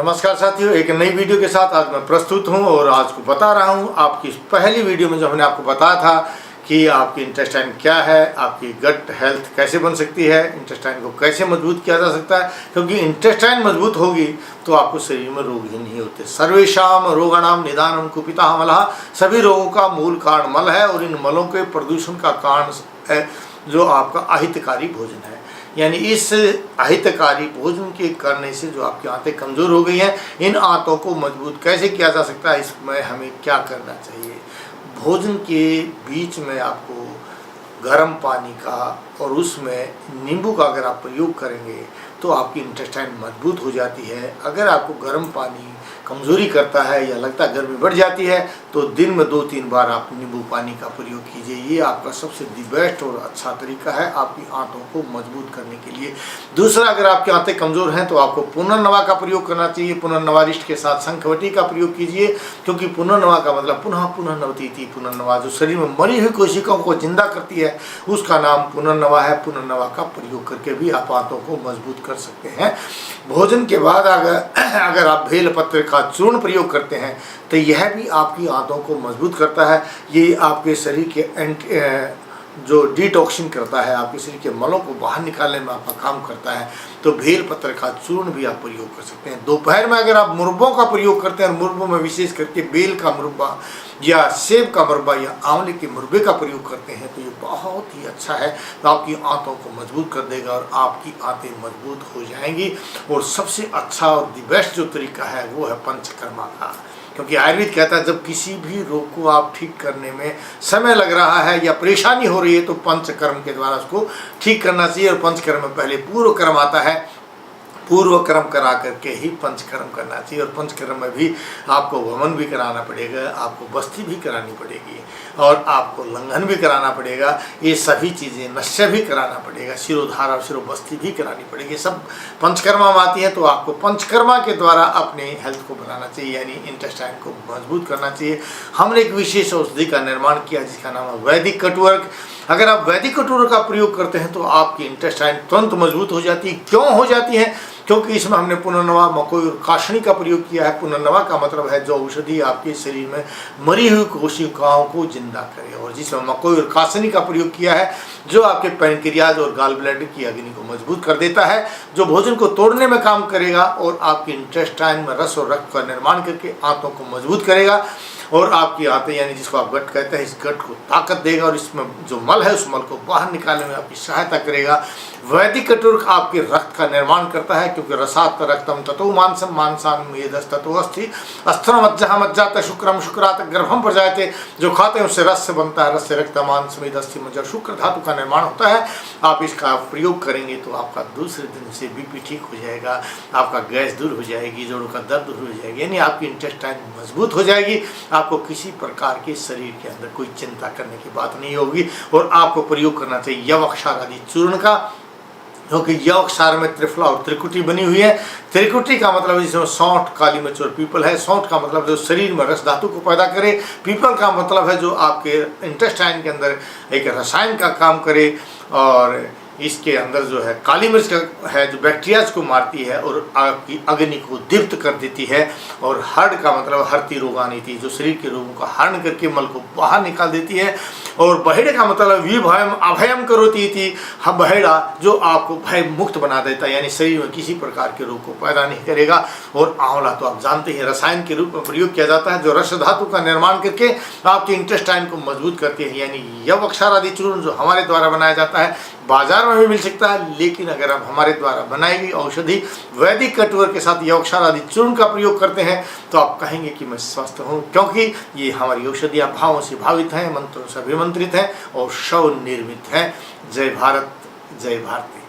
नमस्कार साथियों, एक नई वीडियो के साथ आज मैं प्रस्तुत हूं और आज को बता रहा हूं। आपकी पहली वीडियो में जो हमने आपको बताया था कि आपकी इंटेस्टाइन क्या है, आपकी गट हेल्थ कैसे बन सकती है, इंटेस्टाइन को कैसे मजबूत किया जा सकता है, क्योंकि इंटेस्टाइन मजबूत होगी तो आपको शरीर में रोग ही नहीं होते। सर्वेशाम रोगाणाम निदानम कुपिता मलः, सभी रोगों का मूल कारण मल है और इन मलों के प्रदूषण का कारण है जो आपका अहितकारी भोजन है। यानी इस अहितकारी भोजन के करने से जो आपकी आंतें कमज़ोर हो गई हैं, इन आंतों को मजबूत कैसे किया जा सकता है, इसमें हमें क्या करना चाहिए। भोजन के बीच में आपको गर्म पानी का और उसमें नींबू का अगर आप प्रयोग करेंगे तो आपकी इंटेस्टाइन मजबूत हो जाती है। अगर आपको गर्म पानी कमज़ोरी करता है या लगता है गर्मी बढ़ जाती है तो दिन में 2-3 बार आप नींबू पानी का प्रयोग कीजिए। ये आपका सबसे दी बेस्ट और अच्छा तरीका है आपकी आंतों को मजबूत करने के लिए। दूसरा, अगर आपकी आंतें कमज़ोर हैं तो आपको पुनर्नवा का प्रयोग करना चाहिए। पुनर्नवारिष्ट के साथ शंखवटी का प्रयोग कीजिए, क्योंकि पुनर्नवा का मतलब पुनः पुनः नवती थी। पुनर्नवा जो शरीर में मरी हुई कोशिकाओं को जिंदा करती है उसका नाम पुनर्नवा है। पुनर्नवा का प्रयोग करके भी आप आंतों को मजबूत कर सकते हैं। भोजन के बाद अगर आप बेल पत्र का चूर्ण प्रयोग करते हैं तो यह भी आपकी आंतों को मजबूत करता है। ये आपके शरीर के जो डिटॉक्सिंग करता है, आपके शरीर के मलों को बाहर निकालने में आपका काम करता है। तो बेल पत्र का चूर्ण भी आप प्रयोग कर सकते हैं। दोपहर में अगर आप मुरब्बों का प्रयोग करते हैं, मुरब्बों में विशेष करके बेल का मुरब्बा या सेब का मुरब्बा या आंवले के मुरब्बे का प्रयोग करते हैं तो ये बहुत ही अच्छा है। तो आपकी आंतों को मजबूत कर देगा और आपकी आंतें मजबूत हो जाएंगी। और सबसे अच्छा और दी बेस्ट जो तरीका है वो है पंचकर्मा का, क्योंकि आयुर्वेद कहता है जब किसी भी रोग को आप ठीक करने में समय लग रहा है या परेशानी हो रही है तो पंचकर्म के द्वारा उसको ठीक करना चाहिए। और पंचकर्म में पहले पूर्व कर्म आता है, पूर्व कर्म करा करके ही पंचकर्म करना चाहिए। और पंचकर्म में भी आपको वमन भी कराना पड़ेगा, आपको बस्ती भी करानी पड़ेगी और आपको लंघन भी कराना पड़ेगा। ये सभी चीज़ें नश्य भी कराना पड़ेगा, शिरोधारा और शिरोबस्ती भी करानी पड़ेगी। सब पंचकर्मा में आती है। तो आपको पंचकर्मा के द्वारा अपने हेल्थ को बनाना चाहिए, यानी इंटेस्टाइन को मजबूत करना चाहिए। हमने एक विशेष औषधि का निर्माण किया जिसका नाम है वैदिक कटुवर्क। अगर आप वैदिक कटुवर्क का प्रयोग करते हैं तो आपकी इंटेस्टाइन तुरंत मजबूत हो जाती है। क्यों हो जाती है? क्योंकि इसमें हमने पुनर्नवा, मकोई और काशनी का प्रयोग किया है। पुनर्नवा का मतलब है जो औषधि आपके शरीर में मरी हुई कोशिकाओं को जिंदा करे, और जिसमें मकोई और काशनी का प्रयोग किया है जो आपके पैनक्रियाज और गॉल ब्लैडर की अग्नि को मजबूत कर देता है, जो भोजन को तोड़ने में काम करेगा और आपके इंटेस्टाइन में रस और रक्त का निर्माण करके आंतों को मजबूत करेगा। और आपकी आंतें यानी जिसको आप गट कहते हैं, इस गट को ताकत देगा और इसमें जो मल है उस मल को बाहर निकालने में आपकी सहायता करेगा। वैदिक कटुवर्क आपके रक्त का निर्माण करता है, क्योंकि रसात रक्तम ततो मांसम मांसान मेदस ततो अस्थि अस्थन मज्जा मज्जात शुक्रम शुक्रात गर्भम पर जाते। जो खाते हैं उससे रस से बनता है, रस से रक्त मांस मेद अस्थि मज्जा शुक्र धातु का निर्माण होता है। आप इसका प्रयोग करेंगे तो आपका दूसरे दिन से बीपी ठीक हो जाएगा, आपका गैस दूर हो जाएगी, जोड़ों का दर्द दूर हो जाएगी, यानी आपकी इंटेस्टाइन मजबूत हो जाएगी। आपको किसी प्रकार के शरीर के अंदर कोई चिंता करने की बात नहीं होगी। और आपको प्रयोग करना चाहिए यवक्षार आदि चूर्ण का, क्योंकि यवक्षार में त्रिफला और त्रिकुटी बनी हुई है। त्रिकुटी का मतलब जिसमें सौंठ, काली मिर्च और पीपल है। सौंठ का मतलब जो शरीर में रस धातु को पैदा करे। पीपल का मतलब है जो आपके इंटेस्टाइन के अंदर एक रसायन का काम करे। और इसके अंदर जो है काली मिर्च का है जो बैक्टीरियाज को मारती है और आपकी अग्नि को दीप्त कर देती है। और हर्ड का मतलब हरती रोगानी थी, जो शरीर के रोगों का हरण करके मल को बाहर निकाल देती है। और बहेड़े का मतलब विभयम अभयम करोती थी, हम बहेड़ा जो आपको भय मुक्त बना देता है, यानी शरीर में किसी प्रकार के रोग को पैदा नहीं करेगा। और आंवला तो आप जानते हैं रसायन के रूप में प्रयोग किया जाता है, जो रस धातु का निर्माण करके आपके इंटेस्टाइन को मजबूत करते हैं। यानी यवक्षार आदि चूर्ण जो हमारे द्वारा बनाया जाता है बाजार में भी मिल सकता है, लेकिन अगर आप हमारे द्वारा बनाई गई औषधि वैदिक कटुवर्क के साथ यवक्षार आदि चूर्ण का प्रयोग करते हैं तो आप कहेंगे कि मैं स्वस्थ हूँ, क्योंकि ये हमारी औषधियाँ भावों से भावित हैं, मंत्रों से अभिमंत्रित हैं और स्व निर्मित हैं। जय भारत, जय भारती।